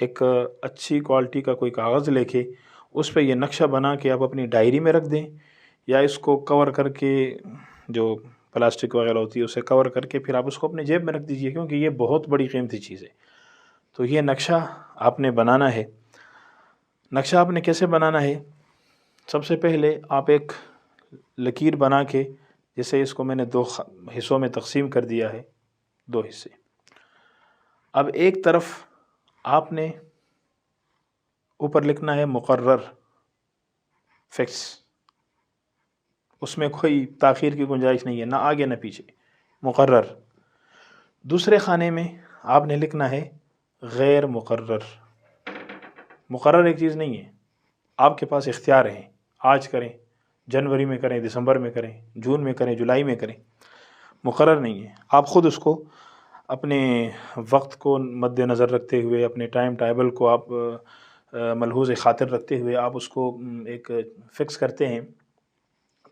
ایک اچھی کوالٹی کا کوئی کاغذ لے کے اس پہ یہ نقشہ بنا کے آپ اپنی ڈائری میں رکھ دیں، یا اس کو کور کر کے، جو پلاسٹک وغیرہ ہوتی ہے اسے کور کر کے پھر آپ اس کو اپنے جیب میں رکھ دیجئے، کیونکہ یہ بہت بڑی قیمتی چیز ہے۔ تو یہ نقشہ آپ نے بنانا ہے۔ نقشہ آپ نے کیسے بنانا ہے؟ سب سے پہلے آپ ایک لکیر بنا کے، جیسے اس کو میں نے 2 حصوں میں تقسیم کر دیا ہے، 2 حصے۔ اب ایک طرف آپ نے اوپر لکھنا ہے مقرر، فکس، اس میں کوئی تاخیر کی گنجائش نہیں ہے، نہ آگے نہ پیچھے، مقرر۔ دوسرے خانے میں آپ نے لکھنا ہے غیر مقرر۔ مقرر ایک چیز نہیں ہے، آپ کے پاس اختیار ہیں، آج کریں، جنوری میں کریں، دسمبر میں کریں، جون میں کریں، جولائی میں کریں، مقرر نہیں ہے۔ آپ خود اس کو اپنے وقت کو مد نظر رکھتے ہوئے، اپنے ٹائم ٹیبل کو آپ ملحوظ خاطر رکھتے ہوئے آپ اس کو ایک فکس کرتے ہیں،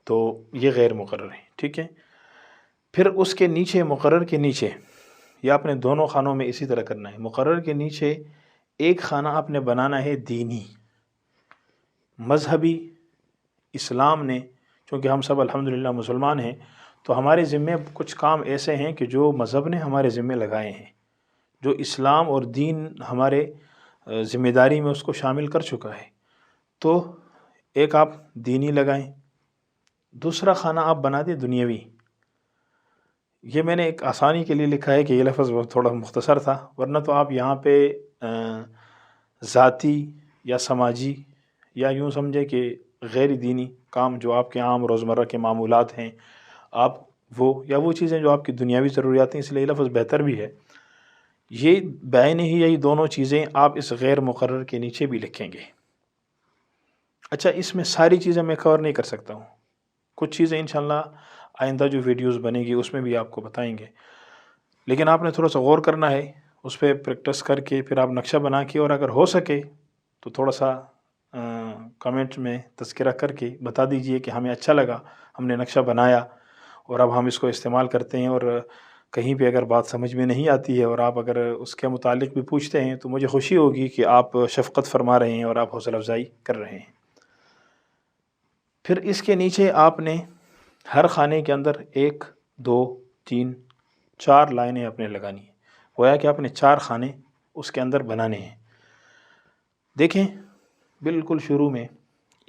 تو یہ غیر مقرر ہے، ٹھیک ہے۔ پھر اس کے نیچے، مقرر کے نیچے، یا اپنے دونوں خانوں میں اسی طرح کرنا ہے، مقرر کے نیچے ایک خانہ آپ نے بنانا ہے دینی، مذہبی۔ اسلام نے، چونکہ ہم سب الحمدللہ مسلمان ہیں، تو ہمارے ذمے کچھ کام ایسے ہیں کہ جو مذہب نے ہمارے ذمے لگائے ہیں، جو اسلام اور دین ہمارے ذمہ داری میں اس کو شامل کر چکا ہے۔ تو ایک آپ دینی لگائیں، دوسرا خانہ آپ بنا دیں دنیاوی۔ یہ میں نے ایک آسانی کے لیے لکھا ہے کہ یہ لفظ تھوڑا مختصر تھا، ورنہ تو آپ یہاں پہ ذاتی یا سماجی، یا یوں سمجھے کہ غیر دینی کام جو آپ کے عام روزمرہ کے معمولات ہیں، آپ وہ چیزیں جو آپ کی دنیاوی ضروریات ہیں، اس لیے یہ لفظ بہتر بھی ہے۔ یہ بعین ہی یہی دونوں چیزیں آپ اس غیر مقرر کے نیچے بھی لکھیں گے۔ اچھا، اس میں ساری چیزیں میں کور نہیں کر سکتا ہوں، کچھ چیزیں انشاءاللہ آئندہ جو ویڈیوز بنے گی اس میں بھی آپ کو بتائیں گے، لیکن آپ نے تھوڑا سا غور کرنا ہے، اس پہ پریکٹس کر کے پھر آپ نقشہ بنا کے، اور اگر ہو سکے تو تھوڑا سا کمنٹ میں تذکرہ کر کے بتا دیجئے کہ ہمیں اچھا لگا، ہم نے نقشہ بنایا اور اب ہم اس کو استعمال کرتے ہیں، اور کہیں پہ اگر بات سمجھ میں نہیں آتی ہے اور آپ اگر اس کے متعلق بھی پوچھتے ہیں تو مجھے خوشی ہوگی کہ آپ شفقت فرما رہے ہیں اور آپ حوصلہ افزائی کر رہے ہیں۔ پھر اس کے نیچے آپ نے ہر خانے کے اندر 1 2 3 4 لائنیں اپنے لگانی ہیں، گویا کہ آپ نے 4 خانے اس کے اندر بنانے ہیں۔ دیکھیں بالکل شروع میں،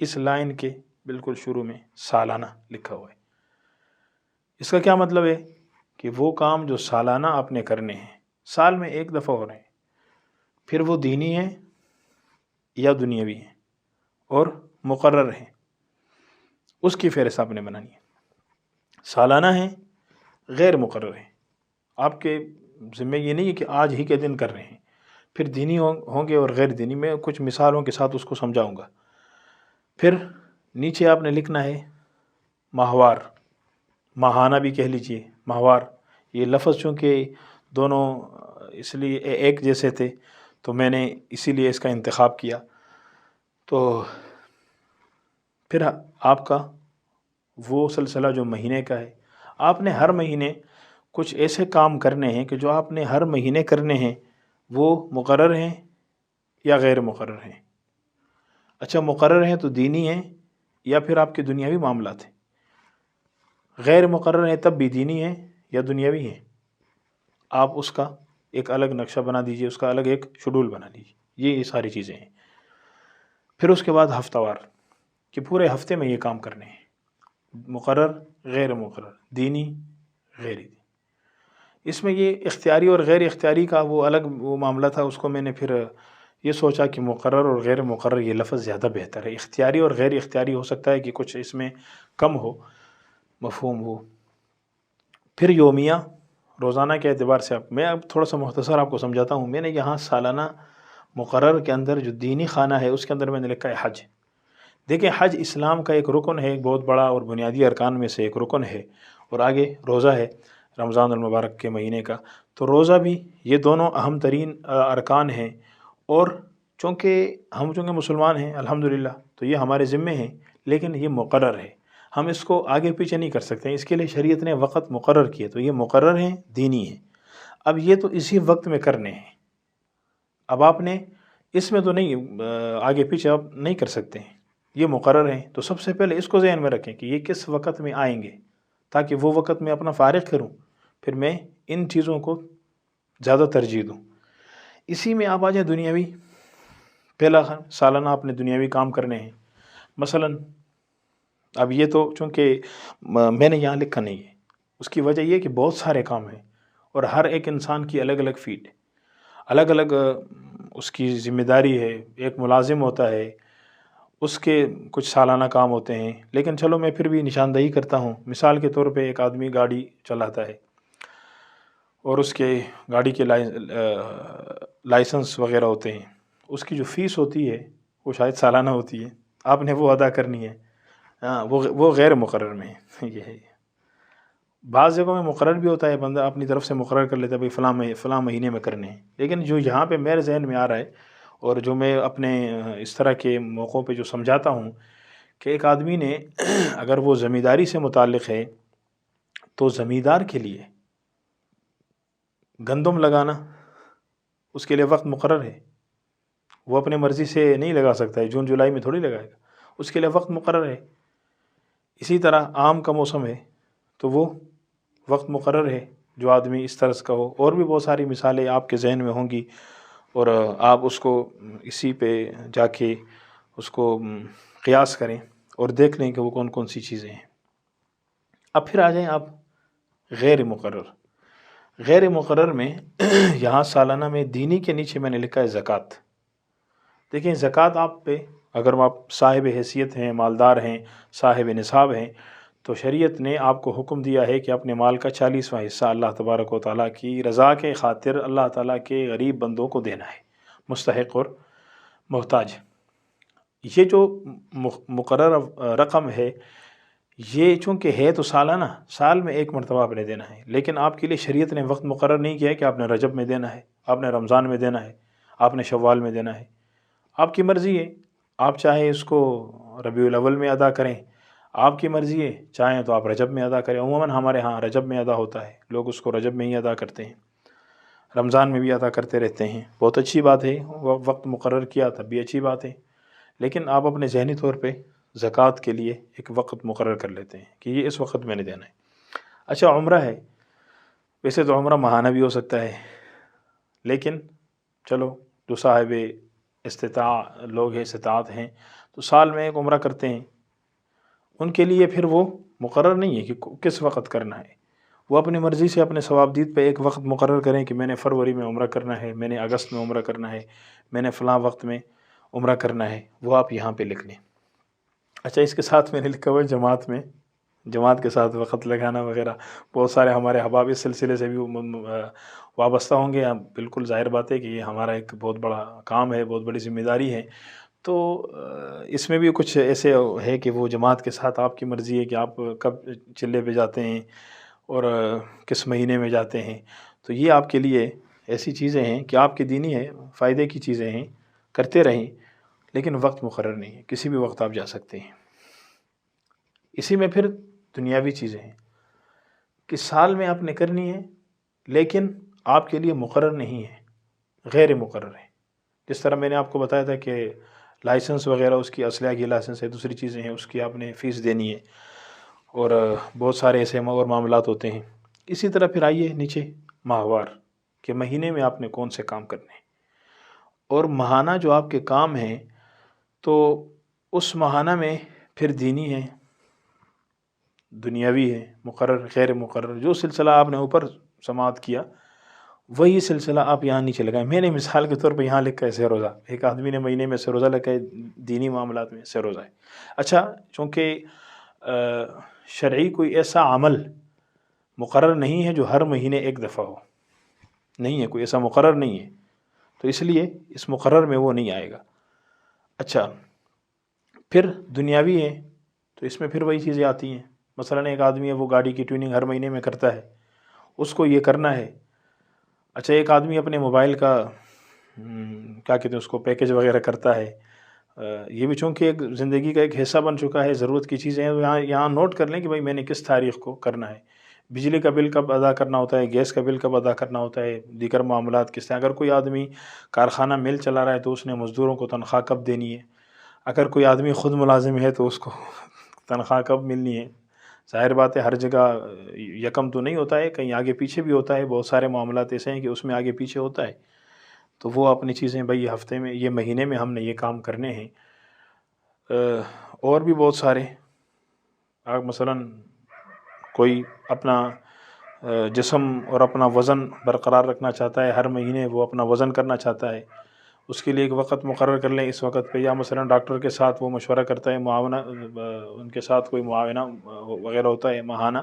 اس لائن کے بالکل شروع میں سالانہ لکھا ہوا ہے۔ اس کا کیا مطلب ہے؟ کہ وہ کام جو سالانہ آپ نے کرنے ہیں، سال میں 1 دفعہ ہو رہے ہیں، پھر وہ دینی ہیں یا دنیاوی ہیں اور مقرر ہیں، اس کی فہرست آپ نے بنانی ہے۔ سالانہ ہیں، غیر مقرر ہیں، آپ کے ذمہ یہ نہیں ہے کہ آج ہی کے دن کر رہے ہیں، پھر دینی ہوں گے اور غیر دینی، میں کچھ مثالوں کے ساتھ اس کو سمجھاؤں گا۔ پھر نیچے آپ نے لکھنا ہے ماہوار، ماہانہ بھی کہہ لیجئے، ماہوار۔ یہ لفظ چونکہ دونوں اس لیے ایک جیسے تھے تو میں نے اسی لیے اس کا انتخاب کیا۔ تو پھر آپ کا وہ سلسلہ جو مہینے کا ہے، آپ نے ہر مہینے کچھ ایسے کام کرنے ہیں کہ جو آپ نے ہر مہینے کرنے ہیں، وہ مقرر ہیں یا غیر مقرر ہیں۔ اچھا، مقرر ہیں تو دینی ہیں یا پھر آپ کے دنیاوی معاملات ہیں؟ غیر مقرر ہیں تب بھی دینی ہیں یا دنیاوی ہیں؟ آپ اس کا ایک الگ نقشہ بنا دیجئے، اس کا الگ ایک شیڈول بنا لیجئے۔ یہ ساری چیزیں ہیں۔ پھر اس کے بعد ہفتہ وار، کہ پورے ہفتے میں یہ کام کرنے ہیں، مقرر، غیر مقرر، دینی، غیر دینی۔ اس میں یہ اختیاری اور غیر اختیاری کا وہ الگ وہ معاملہ تھا، اس کو میں نے پھر یہ سوچا کہ مقرر اور غیر مقرر یہ لفظ زیادہ بہتر ہے۔ اختیاری اور غیر اختیاری ہو سکتا ہے کہ کچھ اس میں کم ہو مفہوم ہو۔ پھر یومیہ، روزانہ کے اعتبار سے میں اب تھوڑا سا مختصر آپ کو سمجھاتا ہوں۔ میں نے یہاں سالانہ مقرر کے اندر جو دینی خانہ ہے اس کے اندر میں نے لکھا ہے حج۔ دیکھیں، حج اسلام کا ایک رکن ہے، ایک بہت بڑا اور بنیادی ارکان میں سے ایک رکن ہے، اور آگے روزہ ہے رمضان المبارک کے مہینے کا، تو روزہ بھی، یہ دونوں اہم ترین ارکان ہیں، اور چونکہ مسلمان ہیں الحمدللہ تو یہ ہمارے ذمے ہیں، لیکن یہ مقرر ہے، ہم اس کو آگے پیچھے نہیں کر سکتے، اس کے لیے شریعت نے وقت مقرر کیے، تو یہ مقرر ہیں، دینی ہیں۔ اب یہ تو اسی وقت میں کرنے ہیں۔ اب آپ نے اس میں تو نہیں آگے پیچھے آپ نہیں کر سکتے ہیں، یہ مقرر ہیں، تو سب سے پہلے اس کو ذہن میں رکھیں کہ یہ کس وقت میں آئیں گے، تاکہ وہ وقت میں اپنا فارغ کروں، پھر میں ان چیزوں کو زیادہ ترجیح دوں۔ اسی میں آپ آ جائیں دنیاوی، پہلا سالانہ اپنے دنیاوی کام کرنے ہیں۔ مثلاً اب یہ تو چونکہ میں نے یہاں لکھا نہیں ہے، اس کی وجہ یہ کہ بہت سارے کام ہیں اور ہر ایک انسان کی الگ الگ فیلڈ ہے، الگ الگ اس کی ذمہ داری ہے۔ ایک ملازم ہوتا ہے، اس کے کچھ سالانہ کام ہوتے ہیں، لیکن چلو میں پھر بھی نشاندہی کرتا ہوں۔ مثال کے طور پہ ایک آدمی گاڑی چلاتا ہے اور اس کے گاڑی کے لائسنس وغیرہ ہوتے ہیں، اس کی جو فیس ہوتی ہے وہ شاید سالانہ ہوتی ہے، آپ نے وہ ادا کرنی ہے۔ ہاں، وہ غیر مقرر میں ہے۔ یہ ہے، بعض جگہوں میں مقرر بھی ہوتا ہے، بندہ اپنی طرف سے مقرر کر لیتا ہے بھائی فلاں مہینے میں کرنے ہیں، لیکن جو یہاں پہ میرے ذہن میں آ رہا ہے اور جو میں اپنے اس طرح کے موقعوں پہ جو سمجھاتا ہوں کہ ایک آدمی نے اگر وہ زمینداری سے متعلق ہے تو زمیندار کے لیے گندم لگانا اس کے لیے وقت مقرر ہے، وہ اپنے مرضی سے نہیں لگا سکتا ہے، جون جولائی میں تھوڑی لگائے گا، اس کے لیے وقت مقرر ہے۔ اسی طرح آم کا موسم ہے تو وہ وقت مقرر ہے، جو آدمی اس طرح کا ہو۔ اور بھی بہت ساری مثالیں آپ کے ذہن میں ہوں گی اور آپ اس کو اسی پہ جا کے اس کو قیاس کریں اور دیکھ لیں کہ وہ کون کون سی چیزیں ہیں۔ اب پھر آ جائیں آپ غیر مقرر۔ غیر مقرر میں یہاں سالانہ میں دینی کے نیچے میں نے لکھا ہے زکوٰۃ۔ دیکھیں زکوٰۃ آپ پہ اگر آپ صاحب حیثیت ہیں، مالدار ہیں، صاحب نصاب ہیں، تو شریعت نے آپ کو حکم دیا ہے کہ اپنے مال کا 40واں حصہ اللہ تبارک و تعالیٰ کی رضا کے خاطر اللہ تعالیٰ کے غریب بندوں کو دینا ہے، مستحق اور محتاج۔ یہ جو مقرر رقم ہے، یہ چونکہ ہے تو سالانہ، سال میں ایک مرتبہ آپ نے دینا ہے، لیکن آپ کے لیے شریعت نے وقت مقرر نہیں کیا ہے کہ آپ نے رجب میں دینا ہے، آپ نے رمضان میں دینا ہے، آپ نے شوال میں دینا ہے۔ آپ کی مرضی ہے، آپ چاہیں اس کو ربیع الاول میں ادا کریں، آپ کی مرضی ہے، چاہیں تو آپ رجب میں ادا کریں۔ عموماً ہمارے ہاں رجب میں ادا ہوتا ہے، لوگ اس کو رجب میں ہی ادا کرتے ہیں، رمضان میں بھی ادا کرتے رہتے ہیں، بہت اچھی بات ہے، وقت مقرر کیا تب بھی اچھی بات ہے، لیکن آپ اپنے ذہنی طور پہ زکوٰۃ کے لیے ایک وقت مقرر کر لیتے ہیں کہ یہ اس وقت میں نے دینا ہے۔ اچھا عمرہ ہے، ویسے تو عمرہ ماہانہ بھی ہو سکتا ہے، لیکن چلو جو صاحب لوگ ہیں، استطاعت ہیں، تو سال میں ایک عمرہ کرتے ہیں، ان کے لیے پھر وہ مقرر نہیں ہے کہ کس وقت کرنا ہے، وہ اپنی مرضی سے اپنے ثوابدید پہ ایک وقت مقرر کریں کہ میں نے فروری میں عمرہ کرنا ہے، میں نے اگست میں عمرہ کرنا ہے، میں نے فلاں وقت میں عمرہ کرنا ہے، وہ آپ یہاں پہ لکھ لیں۔ اچھا اس کے ساتھ میں نے لکھا ہوا ہے جماعت کے ساتھ وقت لگانا وغیرہ، بہت سارے ہمارے احباب اس سلسلے سے بھی وابستہ ہوں گے، بالکل ظاہر بات ہے کہ یہ ہمارا ایک بہت بڑا کام ہے، بہت بڑی ذمہ داری ہے، تو اس میں بھی کچھ ایسے ہے کہ وہ جماعت کے ساتھ آپ کی مرضی ہے کہ آپ کب چلے پہ جاتے ہیں اور کس مہینے میں جاتے ہیں، تو یہ آپ کے لیے ایسی چیزیں ہیں کہ آپ کی دینی ہے، فائدے کی چیزیں ہیں، کرتے رہیں، لیکن وقت مقرر نہیں ہے، کسی بھی وقت آپ جا سکتے ہیں۔ اسی میں پھر دنیاوی چیزیں ہیں کہ سال میں آپ نے کرنی ہے، لیکن آپ کے لیے مقرر نہیں ہے، غیر مقرر ہے۔ جس طرح میں نے آپ کو بتایا تھا کہ لائسنس وغیرہ، اس کی اسلحہ کی لائسنس ہے، دوسری چیزیں ہیں، اس کی آپ نے فیس دینی ہے، اور بہت سارے ایسے اور معاملات ہوتے ہیں۔ اسی طرح پھر آئیے نیچے ماہوار، کہ مہینے میں آپ نے کون سے کام کرنے ہیں، اور ماہانہ جو آپ کے کام ہیں، تو اس ماہانہ میں پھر دینی ہے، دنیاوی ہے، مقرر غیر مقرر، جو سلسلہ آپ نے اوپر سماعت کیا وہی سلسلہ آپ یہاں نیچے لگائیں۔ میں نے مثال کے طور پہ یہاں لکھا ہے سہ روزہ، ایک آدمی نے مہینے میں سہ روزہ لکھا ہے، دینی معاملات میں سہ روزہ ہے۔ اچھا چونکہ شرعی کوئی ایسا عمل مقرر نہیں ہے جو ہر مہینے ایک دفعہ ہو، نہیں ہے، کوئی ایسا مقرر نہیں ہے، تو اس لیے اس مقرر میں وہ نہیں آئے گا۔ اچھا پھر دنیاوی ہے تو اس میں پھر وہی چیزیں آتی ہیں، مثلا ایک آدمی ہے وہ گاڑی کی ٹیوننگ ہر مہینے میں کرتا ہے، اس کو یہ کرنا ہے۔ اچھا ایک آدمی اپنے موبائل کا کیا کہتے ہیں اس کو پیکج وغیرہ کرتا ہے، یہ بھی چونکہ ایک زندگی کا ایک حصہ بن چکا ہے، ضرورت کی چیزیں ہیں، تو یہاں نوٹ کر لیں کہ بھائی میں نے کس تاریخ کو کرنا ہے۔ بجلی کا بل کب ادا کرنا ہوتا ہے، گیس کا بل کب ادا کرنا ہوتا ہے، دیگر معاملات کس طرح. اگر کوئی آدمی کارخانہ مل چلا رہا ہے تو اس نے مزدوروں کو تنخواہ کب دینی ہے. اگر کوئی آدمی خود ملازم ہے تو اس کو تنخواہ کب ملنی ہے. ظاہر بات ہے ہر جگہ یکم تو نہیں ہوتا ہے، کہیں آگے پیچھے بھی ہوتا ہے. بہت سارے معاملات ایسے ہیں کہ اس میں آگے پیچھے ہوتا ہے. تو وہ اپنی چیزیں بھائی ہفتے میں، یہ مہینے میں ہم نے یہ کام کرنے ہیں. اور بھی بہت سارے، اگر مثلا کوئی اپنا جسم اور اپنا وزن برقرار رکھنا چاہتا ہے، ہر مہینے وہ اپنا وزن کرنا چاہتا ہے، اس کے لیے ایک وقت مقرر کر لیں اس وقت پہ. یا مثلا ڈاکٹر کے ساتھ وہ مشورہ کرتا ہے، معاونہ ان کے ساتھ کوئی معاونہ وغیرہ ہوتا ہے ماہانہ،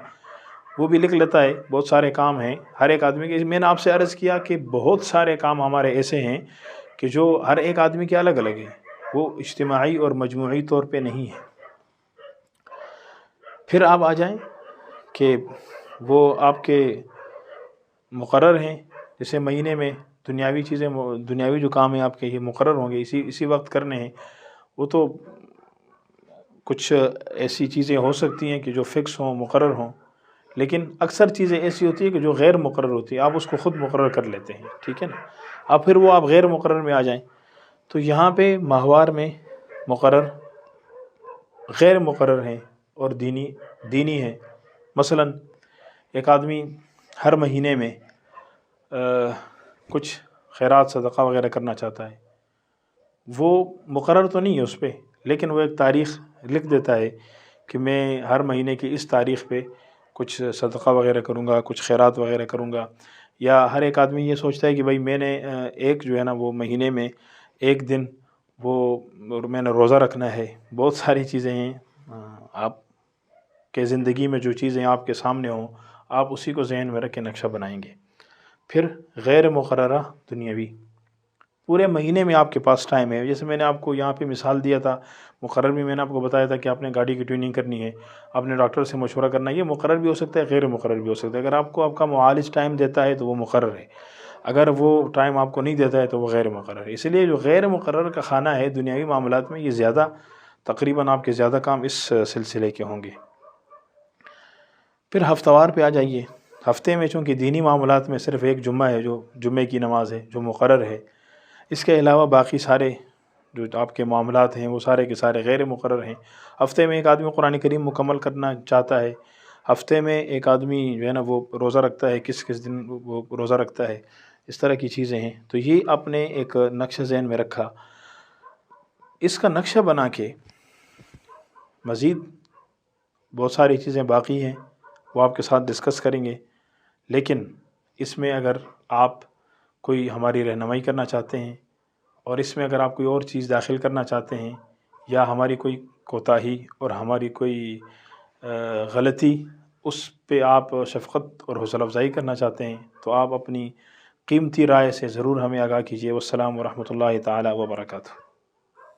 وہ بھی لکھ لیتا ہے. بہت سارے کام ہیں ہر ایک آدمی کے. میں نے آپ سے عرض کیا کہ بہت سارے کام ہمارے ایسے ہیں کہ جو ہر ایک آدمی کے الگ الگ ہیں، وہ اجتماعی اور مجموعی طور پہ نہیں ہیں. پھر آپ آ جائیں کہ وہ آپ کے مقرر ہیں، جیسے مہینے میں دنیاوی چیزیں، دنیاوی جو کام ہیں آپ کے یہ مقرر ہوں گے، اسی وقت کرنے ہیں. وہ تو کچھ ایسی چیزیں ہو سکتی ہیں کہ جو فکس ہوں، مقرر ہوں، لیکن اکثر چیزیں ایسی ہوتی ہیں کہ جو غیر مقرر ہوتی ہیں، آپ اس کو خود مقرر کر لیتے ہیں. ٹھیک ہے نا. اب پھر وہ آپ غیر مقرر میں آ جائیں تو یہاں پہ ماہوار میں مقرر، غیر مقرر ہیں اور دینی ہیں. مثلا ایک آدمی ہر مہینے میں کچھ خیرات صدقہ وغیرہ کرنا چاہتا ہے، وہ مقرر تو نہیں ہے اس پہ، لیکن وہ ایک تاریخ لکھ دیتا ہے کہ میں ہر مہینے کی اس تاریخ پہ کچھ صدقہ وغیرہ کروں گا، کچھ خیرات وغیرہ کروں گا. یا ہر ایک آدمی یہ سوچتا ہے کہ بھائی میں نے ایک جو ہے نا وہ مہینے میں ایک دن وہ میں نے روزہ رکھنا ہے. بہت ساری چیزیں ہیں. آپ کے زندگی میں جو چیزیں آپ کے سامنے ہوں، آپ اسی کو ذہن میں رکھ کے نقشہ بنائیں گے. پھر غیر مقررہ دنیاوی، پورے مہینے میں آپ کے پاس ٹائم ہے. جیسے میں نے آپ کو یہاں پہ مثال دیا تھا، مقرر بھی میں نے آپ کو بتایا تھا کہ آپ نے گاڑی کی ٹیوننگ کرنی ہے، آپ نے ڈاکٹر سے مشورہ کرنا ہے. یہ مقرر بھی ہو سکتا ہے، غیر مقرر بھی ہو سکتا ہے. اگر آپ کو آپ کا معالج ٹائم دیتا ہے تو وہ مقرر ہے، اگر وہ ٹائم آپ کو نہیں دیتا ہے تو وہ غیر مقرر ہے. اس لیے جو غیر مقرر کا خانہ ہے دنیاوی معاملات میں، یہ زیادہ تقریباً آپ کے زیادہ کام اس سلسلے کے ہوں گے. پھر ہفتہ وار پہ آ جائیے. ہفتے میں چونکہ دینی معاملات میں صرف ایک جمعہ ہے جو جمعے کی نماز ہے، جو مقرر ہے. اس کے علاوہ باقی سارے جو آپ کے معاملات ہیں وہ سارے کے سارے غیر مقرر ہیں. ہفتے میں ایک آدمی قرآن کریم مکمل کرنا چاہتا ہے، ہفتے میں ایک آدمی جو ہے نا وہ روزہ رکھتا ہے، کس دن وہ روزہ رکھتا ہے. اس طرح کی چیزیں ہیں. تو یہ آپ نے ایک نقشہ ذہن میں رکھا. اس کا نقشہ بنا کے مزید بہت ساری چیزیں باقی ہیں، وہ آپ کے ساتھ ڈسکس کریں گے. لیکن اس میں اگر آپ کوئی ہماری رہنمائی کرنا چاہتے ہیں، اور اس میں اگر آپ کوئی اور چیز داخل کرنا چاہتے ہیں، یا ہماری کوئی کوتاہی اور ہماری کوئی غلطی اس پہ آپ شفقت اور حوصلہ افزائی کرنا چاہتے ہیں، تو آپ اپنی قیمتی رائے سے ضرور ہمیں آگاہ کیجیے. والسلام ورحمۃ اللہ تعالی وبرکاتہ.